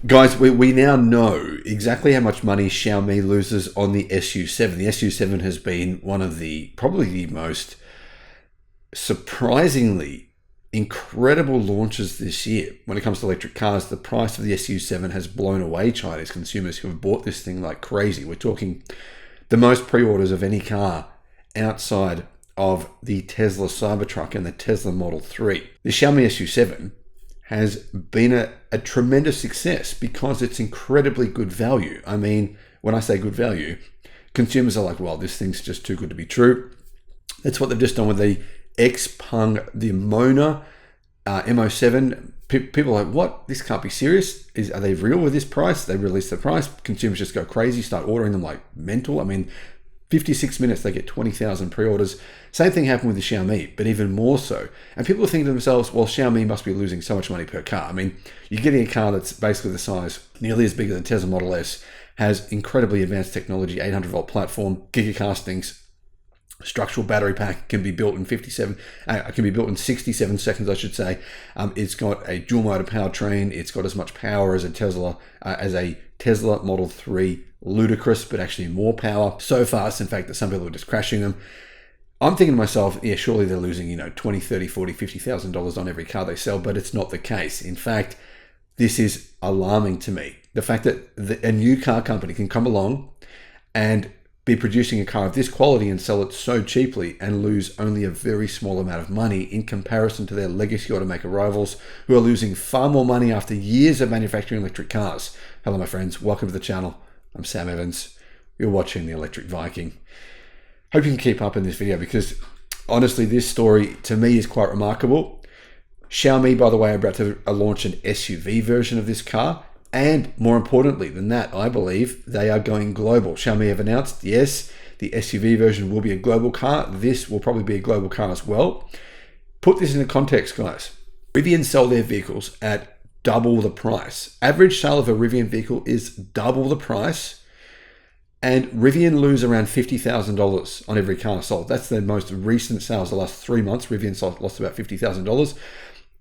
Guys, we now know exactly how much money Xiaomi loses on the SU7. The SU7 has been one of probably the most surprisingly incredible launches this year. When it comes to electric cars, the price of the SU7 has blown away Chinese consumers who have bought this thing like crazy. We're talking the most pre-orders of any car outside of the Tesla Cybertruck and the Tesla Model 3. The Xiaomi SU7 has been a tremendous success because it's incredibly good value. I mean, when I say good value, consumers are like, well, this thing's just too good to be true. That's what they've just done with the Xpeng, the Mona MO7. People are like, what? This can't be serious. Are they real with this price? They release the price. Consumers just go crazy, start ordering them like mental. I mean, 56 minutes, they get 20,000 pre-orders. Same thing happened with the Xiaomi, but even more so. And people are thinking to themselves, well, Xiaomi must be losing so much money per car. I mean, you're getting a car that's basically the size, nearly as big as the Tesla Model S, has incredibly advanced technology, 800-volt platform, gigacastings, structural battery pack, can be built in 67 seconds, I should say. It's got a dual motor powertrain. It's got as much power as a Tesla Model 3. Ludicrous, but actually more power. So fast, in fact, that some people are just crashing them. I'm thinking to myself, yeah, surely they're losing, $20, $30, $40, $50,000 on every car they sell, but it's not the case. In fact, this is alarming to me. The fact that a new car company can come along and be producing a car of this quality and sell it so cheaply and lose only a very small amount of money in comparison to their legacy automaker rivals who are losing far more money after years of manufacturing electric cars. Hello, my friends. Welcome to the channel. I'm Sam Evans. You're watching The Electric Viking. Hope you can keep up in this video because honestly, this story to me is quite remarkable. Xiaomi, by the way, are about to launch an SUV version of this car. And more importantly than that, I believe they are going global. Xiaomi have announced, yes, the SUV version will be a global car. This will probably be a global car as well. Put this into context, guys. Rivian sell their vehicles at double the price. Average sale of a Rivian vehicle is double the price, and Rivian lose around $50,000 on every car sold. That's their most recent sales. The last 3 months, Rivian lost about $50,000.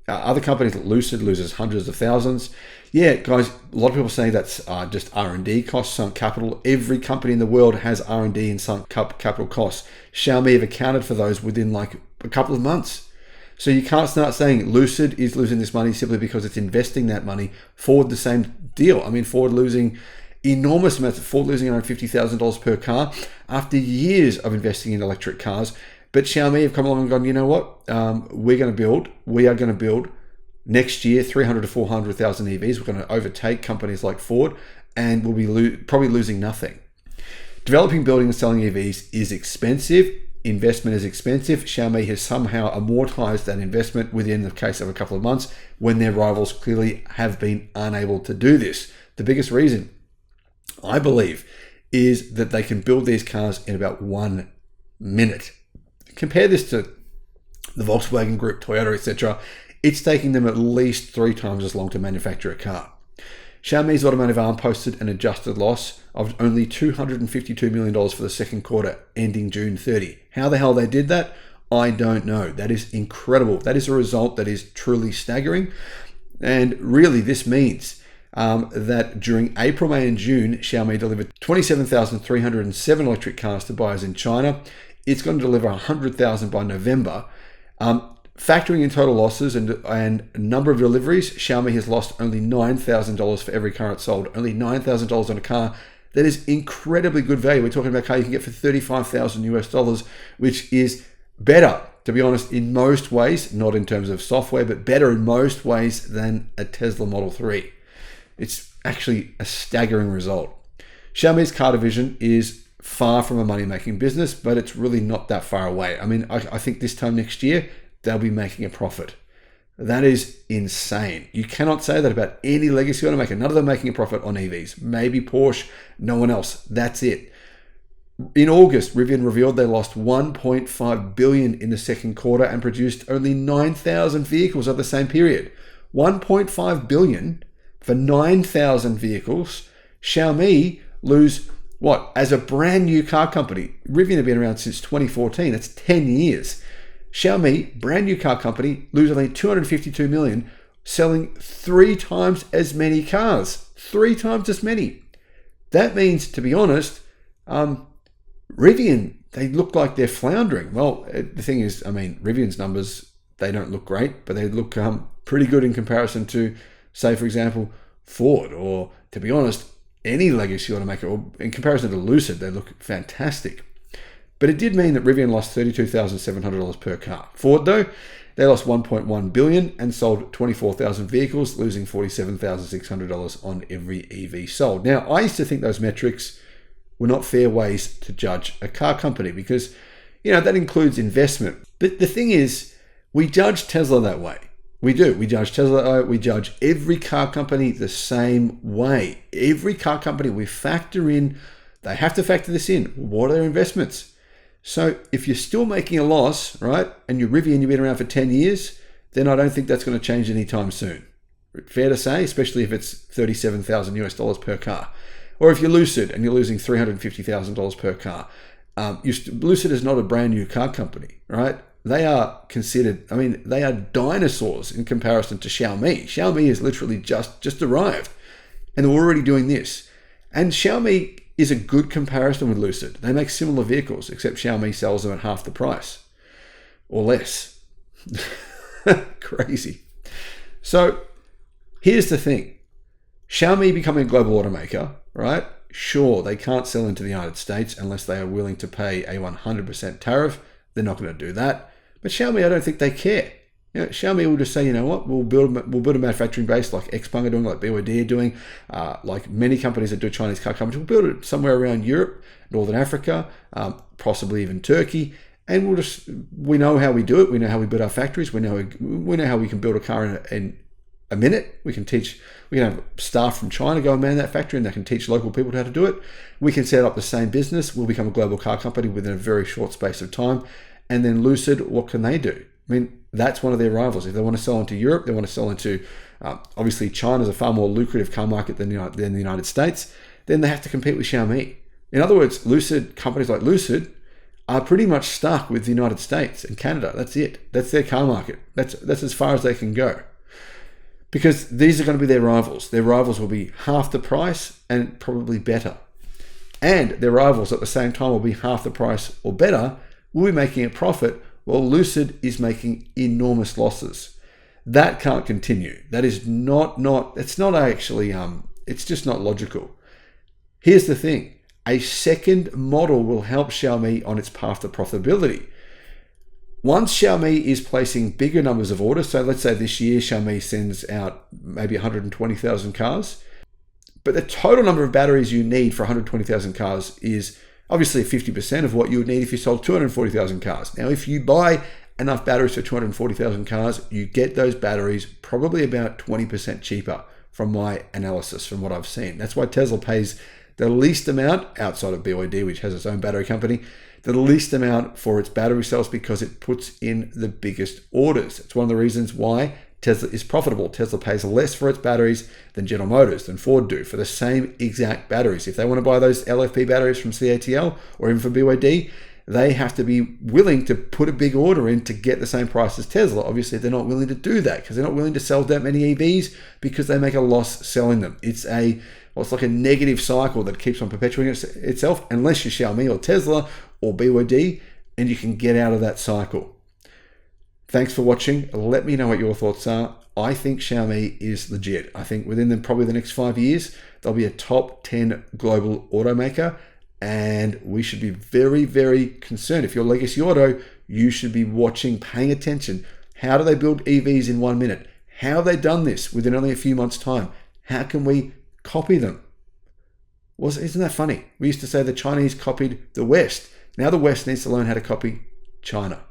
Other companies like Lucid loses hundreds of thousands. Yeah, guys, a lot of people say that's just R&D costs, sunk capital. Every company in the world has R&D and sunk capital costs. Xiaomi have accounted for those within like a couple of months. So you can't start saying Lucid is losing this money simply because it's investing that money. Ford, the same deal. I mean, Ford losing enormous amounts. Ford losing around $50,000 per car after years of investing in electric cars. But Xiaomi have come along and gone, you know what? We are going to build next year 300 to 400,000 EVs. We're going to overtake companies like Ford and we'll be probably losing nothing. Developing, building, and selling EVs is expensive. Investment is expensive. Xiaomi has somehow amortized that investment within the case of a couple of months when their rivals clearly have been unable to do this. The biggest reason, I believe, is that they can build these cars in about 1 minute. Compare this to the Volkswagen Group, Toyota, etc. It's taking them at least 3 times as long to manufacture a car. Xiaomi's automotive arm posted an adjusted loss of only $252 million for the second quarter ending June 30. How the hell they did that, I don't know. That is incredible. That is a result that is truly staggering. And really, this means that during April, May, and June, Xiaomi delivered 27,307 electric cars to buyers in China. It's going to deliver 100,000 by November. Factoring in total losses and number of deliveries, Xiaomi has lost only $9,000 for every car it sold. Only $9,000 on a car. That is incredibly good value. We're talking about a car you can get for $35,000, which is better, to be honest, in most ways, not in terms of software, but better in most ways than a Tesla Model 3. It's actually a staggering result. Xiaomi's car division is far from a money-making business, but it's really not that far away. I mean, I think this time next year, they'll be making a profit. That is insane. You cannot say that about any legacy automaker. None of them making a profit on EVs. Maybe Porsche, no one else. That's it. In August, Rivian revealed they lost $1.5 billion in the second quarter and produced only 9,000 vehicles over the same period. $1.5 billion for 9,000 vehicles. Xiaomi lose what? As a brand new car company, Rivian have been around since 2014. That's 10 years. Xiaomi, brand new car company, lose only $252 million, selling 3 times as many cars. 3 times as many. That means, to be honest, Rivian, they look like they're floundering. Well, the thing is, I mean, Rivian's numbers, they don't look great, but they look pretty good in comparison to, say, for example, Ford, or, to be honest, any legacy automaker, or in comparison to Lucid, they look fantastic. But it did mean that Rivian lost $32,700 per car. Ford, though, they lost $1.1 billion and sold 24,000 vehicles, losing $47,600 on every EV sold. Now, I used to think those metrics were not fair ways to judge a car company because, that includes investment. But the thing is, we judge Tesla that way. We do. We judge Tesla that way. We judge every car company the same way. Every car company, we factor in, they have to factor this in. What are their investments? So if you're still making a loss, right, and you're Rivian, you've been around for 10 years, then I don't think that's going to change anytime soon. Fair to say, especially if it's $37,000 per car. Or if you're Lucid and you're losing $350,000 per car. Lucid is not a brand new car company, right? They are considered, they are dinosaurs in comparison to Xiaomi. Xiaomi is literally just arrived and they're already doing this. And Xiaomi is a good comparison with Lucid. They make similar vehicles, except Xiaomi sells them at half the price or less. Crazy. So here's the thing. Xiaomi becoming a global automaker, right? Sure, they can't sell into the United States unless they are willing to pay a 100% tariff. They're not going to do that. But Xiaomi, I don't think they care. Xiaomi will just say, you know what, we'll build a manufacturing base like XPeng are doing, like BYD are doing, like many companies that do Chinese car companies. We'll build it somewhere around Europe, Northern Africa, possibly even Turkey, and we know how we do it. We know how we build our factories. We know how we can build a car in a minute. We can have staff from China go and man that factory, and they can teach local people how to do it. We can set up the same business. We'll become a global car company within a very short space of time. And then Lucid, what can they do? That's one of their rivals. If they want to sell into Europe, they want to sell into, obviously China's a far more lucrative car market than the United States, then they have to compete with Xiaomi. In other words, companies like Lucid are pretty much stuck with the United States and Canada. That's it. That's their car market. That's as far as they can go. Because these are going to be their rivals. Their rivals will be half the price and probably better. And their rivals at the same time will be half the price or better, will be making a profit, while Lucid is making enormous losses. That can't continue. That is it's just not logical. Here's the thing. A second model will help Xiaomi on its path to profitability. Once Xiaomi is placing bigger numbers of orders, so let's say this year Xiaomi sends out maybe 120,000 cars, but the total number of batteries you need for 120,000 cars is obviously 50% of what you would need if you sold 240,000 cars. Now, if you buy enough batteries for 240,000 cars, you get those batteries probably about 20% cheaper from my analysis, from what I've seen. That's why Tesla pays the least amount outside of BYD, which has its own battery company, the least amount for its battery cells because it puts in the biggest orders. It's one of the reasons why Tesla is profitable. Tesla pays less for its batteries than General Motors, than Ford do for the same exact batteries. If they want to buy those LFP batteries from CATL or even from BYD, they have to be willing to put a big order in to get the same price as Tesla. Obviously, they're not willing to do that because they're not willing to sell that many EVs because they make a loss selling them. It's like a negative cycle that keeps on perpetuating itself unless you're Xiaomi or Tesla or BYD, and you can get out of that cycle. Thanks for watching. Let me know what your thoughts are. I think Xiaomi is legit. I think within probably the next 5 years, they'll be a top 10 global automaker, and we should be very, very concerned. If you're Legacy Auto, you should be watching, paying attention. How do they build EVs in 1 minute? How have they done this within only a few months' time? How can we copy them? Isn't that funny? We used to say the Chinese copied the West. Now the West needs to learn how to copy China.